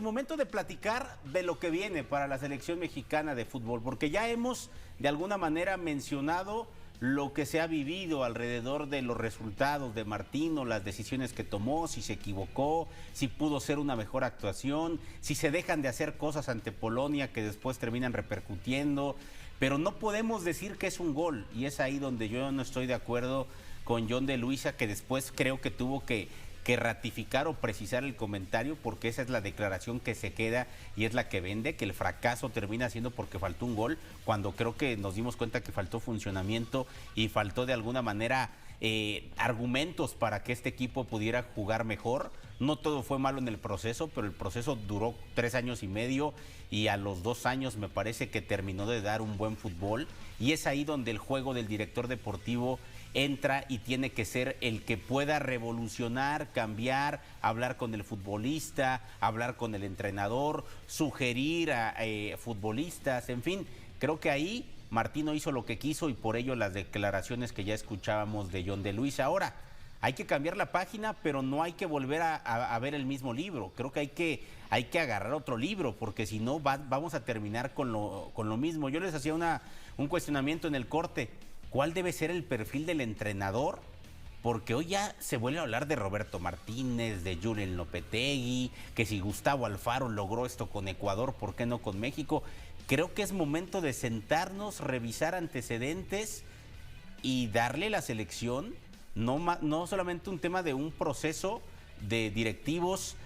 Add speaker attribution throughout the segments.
Speaker 1: Momento de platicar de lo que viene para la selección mexicana de fútbol, porque ya hemos de alguna manera mencionado lo que se ha vivido alrededor de los resultados de Martino, las decisiones que tomó, si se equivocó, si pudo ser una mejor actuación, si se dejan de hacer cosas ante Polonia que después terminan repercutiendo, pero no podemos decir que es un gol, y es ahí donde yo no estoy de acuerdo con John de Luisa, que después creo que tuvo que ratificar o precisar el comentario, porque esa es la declaración que se queda y es la que vende, que el fracaso termina siendo porque faltó un gol, cuando creo que nos dimos cuenta que faltó funcionamiento y faltó de alguna manera argumentos para que este equipo pudiera jugar mejor. No todo fue malo en el proceso, pero el proceso duró 3 años y medio y a los 2 años me parece que terminó de dar un buen fútbol, y es ahí donde el juego del director deportivo entra y tiene que ser el que pueda revolucionar, cambiar, hablar con el futbolista, hablar con el entrenador, sugerir a futbolistas, en fin, creo que ahí Martino hizo lo que quiso y por ello las declaraciones que ya escuchábamos de John de Luisa. Ahora, hay que cambiar la página, pero no hay que volver a ver el mismo libro. Creo que hay que agarrar otro libro, porque si no vamos a terminar con lo mismo. Yo les hacía un cuestionamiento en el corte. ¿Cuál debe ser el perfil del entrenador? Porque hoy ya se vuelve a hablar de Roberto Martínez, de Julen Lopetegui, que si Gustavo Alfaro logró esto con Ecuador, ¿por qué no con México? Creo que es momento de sentarnos, revisar antecedentes y darle la selección, no solamente un tema de un proceso de directivos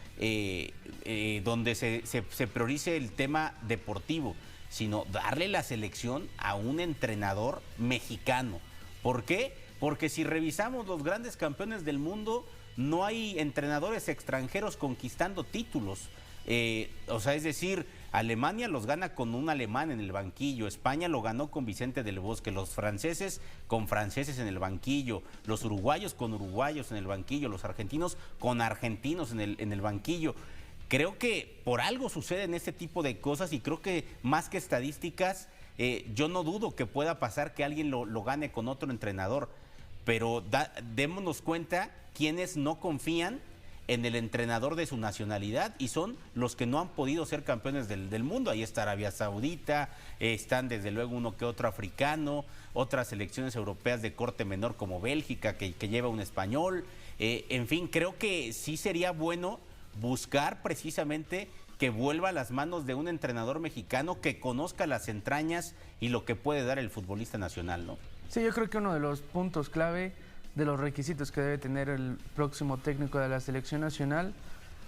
Speaker 1: donde se priorice el tema deportivo, sino darle la selección a un entrenador mexicano. ¿Por qué? Porque si revisamos los grandes campeones del mundo, no hay entrenadores extranjeros conquistando títulos. Es decir, Alemania los gana con un alemán en el banquillo, España lo ganó con Vicente del Bosque, los franceses con franceses en el banquillo, los uruguayos con uruguayos en el banquillo, los argentinos con argentinos en el banquillo. Creo que por algo suceden este tipo de cosas y creo que más que estadísticas, yo no dudo que pueda pasar que alguien lo gane con otro entrenador, pero démonos cuenta quienes no confían en el entrenador de su nacionalidad y son los que no han podido ser campeones del mundo. Ahí está Arabia Saudita, están desde luego uno que otro africano, otras selecciones europeas de corte menor como Bélgica que lleva un español. En fin, creo que sí sería bueno buscar precisamente que vuelva a las manos de un entrenador mexicano que conozca las entrañas y lo que puede dar el futbolista nacional, ¿no?
Speaker 2: Sí, yo creo que uno de los puntos clave de los requisitos que debe tener el próximo técnico de la selección nacional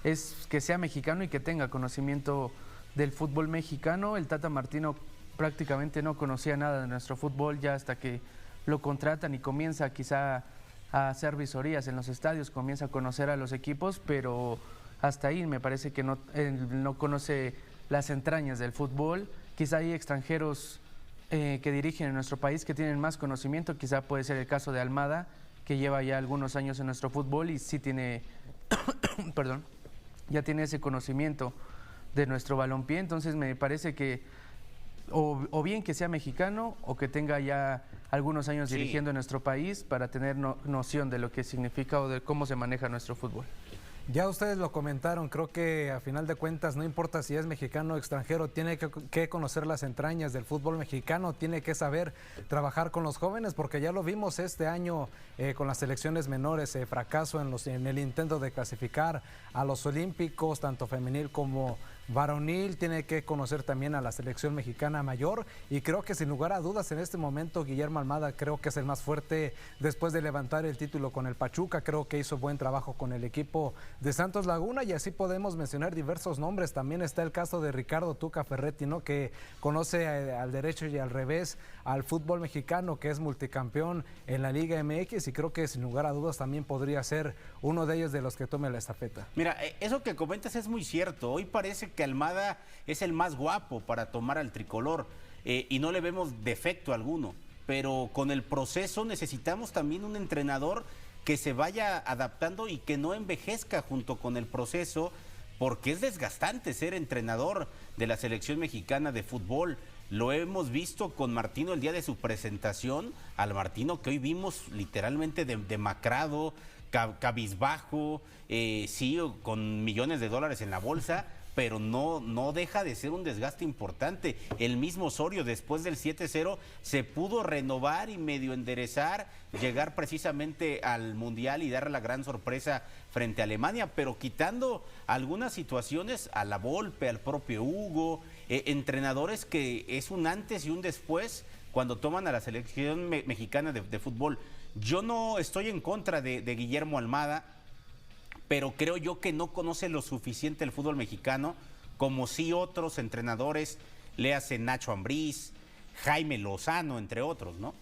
Speaker 2: es que sea mexicano y que tenga conocimiento del fútbol mexicano. El Tata Martino prácticamente no conocía nada de nuestro fútbol ya hasta que lo contratan y comienza quizá a hacer visorías en los estadios, comienza a conocer a los equipos, pero hasta ahí me parece que él no conoce las entrañas del fútbol. Quizá hay extranjeros que dirigen en nuestro país que tienen más conocimiento, quizá puede ser el caso de Almada, que lleva ya algunos años en nuestro fútbol y sí tiene, perdón, ya tiene ese conocimiento de nuestro balompié. Entonces me parece que o bien que sea mexicano o que tenga ya algunos años dirigiendo en nuestro país para tener noción de lo que significa o de cómo se maneja nuestro fútbol.
Speaker 3: Ya ustedes lo comentaron, creo que a final de cuentas no importa si es mexicano o extranjero, tiene que conocer las entrañas del fútbol mexicano, tiene que saber trabajar con los jóvenes, porque ya lo vimos este año con las selecciones menores, fracaso en el intento de clasificar a los olímpicos, tanto femenil como varonil. Tiene que conocer también a la selección mexicana mayor y creo que sin lugar a dudas en este momento Guillermo Almada creo que es el más fuerte después de levantar el título con el Pachuca. Creo que hizo buen trabajo con el equipo de Santos Laguna y así podemos mencionar diversos nombres. También está el caso de Ricardo Tuca Ferretti, ¿no?, que conoce al derecho y al revés al fútbol mexicano, que es multicampeón en la Liga MX y creo que sin lugar a dudas también podría ser uno de ellos de los que tome la estafeta.
Speaker 1: Mira, eso que comentas es muy cierto. Hoy parece que Almada es el más guapo para tomar al tricolor y no le vemos defecto alguno, pero con el proceso necesitamos también un entrenador que se vaya adaptando y que no envejezca junto con el proceso, porque es desgastante ser entrenador de la selección mexicana de fútbol. Lo hemos visto con Martino el día de su presentación, al Martino que hoy vimos literalmente demacrado, cabizbajo, sí, con millones de dólares en la bolsa, pero no deja de ser un desgaste importante. El mismo Osorio, después del 7-0, se pudo renovar y medio enderezar, llegar precisamente al Mundial y dar la gran sorpresa frente a Alemania, pero quitando algunas situaciones a la Volpe, al propio Hugo, entrenadores que es un antes y un después cuando toman a la selección mexicana de fútbol. Yo no estoy en contra de Guillermo Almada, pero creo yo que no conoce lo suficiente el fútbol mexicano, como sí otros entrenadores, léase Nacho Ambriz, Jaime Lozano, entre otros, ¿no?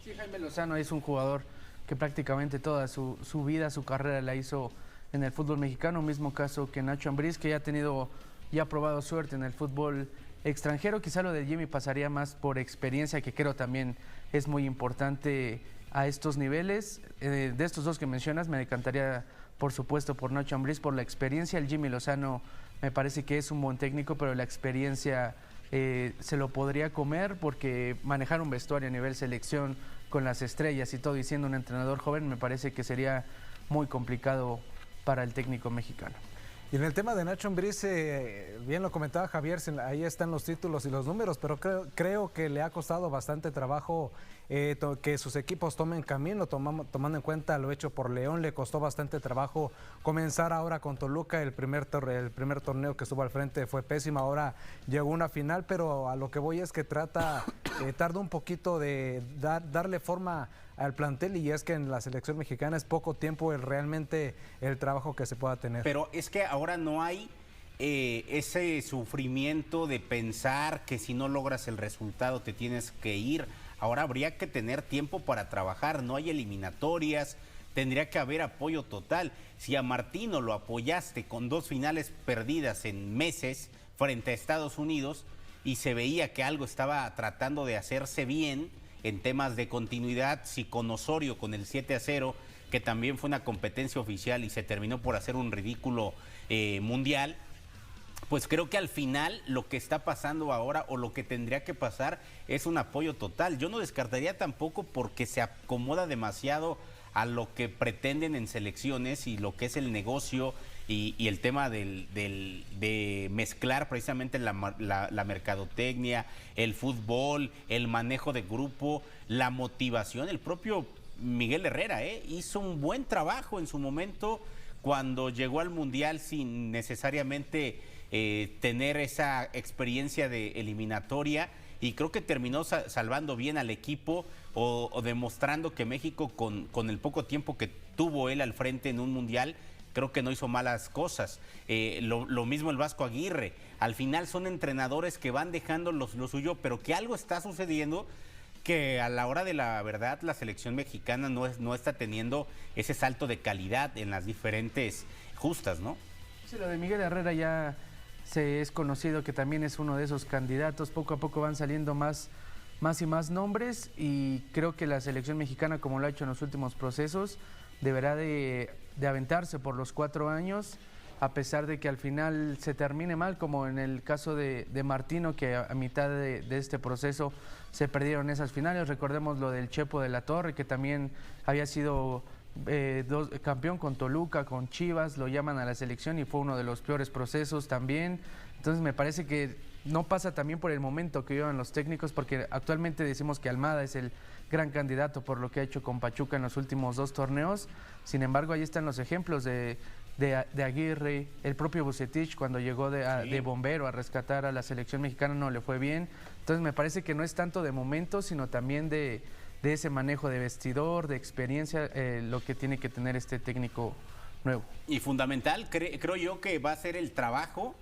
Speaker 2: Sí, Jaime Lozano es un jugador que prácticamente toda su vida, su carrera la hizo en el fútbol mexicano, mismo caso que Nacho Ambriz, que ya ha probado suerte en el fútbol extranjero. Quizá lo de Jimmy pasaría más por experiencia, que creo también es muy importante a estos niveles. De estos dos que mencionas, me decantaría por supuesto por Nacho Ambriz, por la experiencia. El Jimmy Lozano me parece que es un buen técnico, pero la experiencia se lo podría comer, porque manejar un vestuario a nivel selección con las estrellas y todo, y siendo un entrenador joven, me parece que sería muy complicado para el técnico mexicano.
Speaker 3: Y en el tema de Nacho Ambriz, bien lo comentaba Javier, ahí están los títulos y los números, pero creo que le ha costado bastante trabajo que sus equipos tomen camino, tomando en cuenta lo hecho por León. Le costó bastante trabajo comenzar ahora con Toluca. El primer torneo que estuvo al frente fue pésimo, ahora llegó una final, pero a lo que voy es que tarda un poquito de darle forma al plantel, y es que en la selección mexicana es poco tiempo realmente el trabajo que se pueda tener.
Speaker 1: Pero es que ahora no hay ese sufrimiento de pensar que si no logras el resultado te tienes que ir. Ahora habría que tener tiempo para trabajar, no hay eliminatorias, tendría que haber apoyo total. Si a Martino lo apoyaste con 2 finales perdidas en meses frente a Estados Unidos y se veía que algo estaba tratando de hacerse bien en temas de continuidad, si con Osorio, con el 7-0, que también fue una competencia oficial y se terminó por hacer un ridículo mundial, pues creo que al final lo que está pasando ahora, o lo que tendría que pasar, es un apoyo total. Yo no descartaría tampoco, porque se acomoda demasiado a lo que pretenden en selecciones y lo que es el negocio y el tema de mezclar precisamente la mercadotecnia, el fútbol, el manejo de grupo, la motivación. El propio Miguel Herrera hizo un buen trabajo en su momento cuando llegó al Mundial sin necesariamente tener esa experiencia de eliminatoria, y creo que terminó salvando bien al equipo o demostrando que México con el poco tiempo que tuvo él al frente en un Mundial, creo que no hizo malas cosas. Lo mismo el Vasco Aguirre. Al final son entrenadores que van dejando lo suyo, pero que algo está sucediendo, que a la hora de la verdad la selección mexicana no está teniendo ese salto de calidad en las diferentes justas, ¿no?
Speaker 2: Sí, lo de Miguel Herrera ya es conocido que también es uno de esos candidatos. Poco a poco van saliendo más y más nombres, y creo que la selección mexicana, como lo ha hecho en los últimos procesos, deberá de aventarse por los 4 años, a pesar de que al final se termine mal, como en el caso de Martino, que a mitad de este proceso se perdieron esas finales. Recordemos lo del Chepo de la Torre, que también había sido campeón con Toluca, con Chivas, lo llaman a la selección y fue uno de los peores procesos también. Entonces me parece que no pasa también por el momento que llevan los técnicos, porque actualmente decimos que Almada es el gran candidato por lo que ha hecho con Pachuca en los últimos 2 torneos. Sin embargo, ahí están los ejemplos de Aguirre, el propio Vucetich, cuando llegó de bombero a rescatar a la selección mexicana, no le fue bien. Entonces me parece que no es tanto de momento, sino también de ese manejo de vestidor, de experiencia, lo que tiene que tener este técnico nuevo.
Speaker 1: Y fundamental, creo yo, que va a ser el trabajo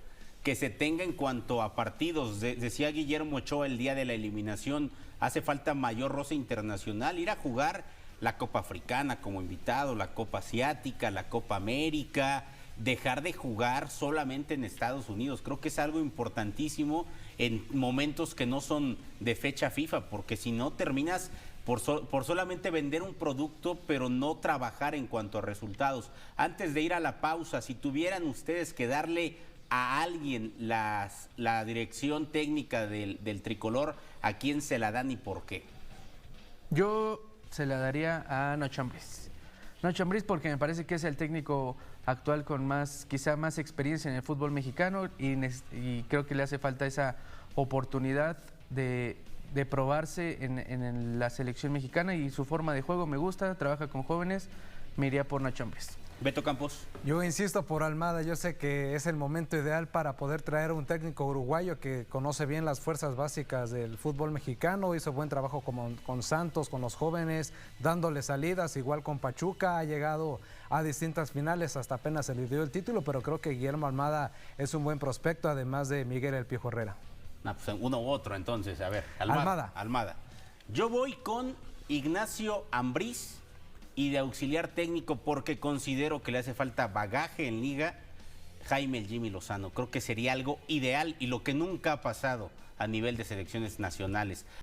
Speaker 1: que se tenga en cuanto a partidos. Decía Guillermo Ochoa el día de la eliminación, hace falta mayor roce internacional, ir a jugar la Copa Africana como invitado, la Copa Asiática, la Copa América, dejar de jugar solamente en Estados Unidos. Creo que es algo importantísimo en momentos que no son de fecha FIFA, porque si no terminas por solamente vender un producto, pero no trabajar en cuanto a resultados. Antes de ir a la pausa, si tuvieran ustedes que darle a alguien la dirección técnica del tricolor, ¿a quién se la dan y por qué?
Speaker 2: Yo se la daría a Nacho Ambriz. Nacho Ambriz, porque me parece que es el técnico actual con quizá más experiencia en el fútbol mexicano y creo que le hace falta esa oportunidad de probarse en la selección mexicana, y su forma de juego me gusta, trabaja con jóvenes, me iría por Nacho Ambriz.
Speaker 1: Beto Campos.
Speaker 3: Yo insisto por Almada, yo sé que es el momento ideal para poder traer un técnico uruguayo que conoce bien las fuerzas básicas del fútbol mexicano, hizo buen trabajo con Santos, con los jóvenes, dándole salidas, igual con Pachuca, ha llegado a distintas finales, hasta apenas se le dio el título, pero creo que Guillermo Almada es un buen prospecto, además de Miguel El Piojo Herrera.
Speaker 1: No, pues uno u otro entonces, a ver.
Speaker 3: Almada.
Speaker 1: Yo voy con Ignacio Ambriz y de auxiliar técnico, porque considero que le hace falta bagaje en liga, Jaime el Jimmy Lozano. Creo que sería algo ideal y lo que nunca ha pasado a nivel de selecciones nacionales.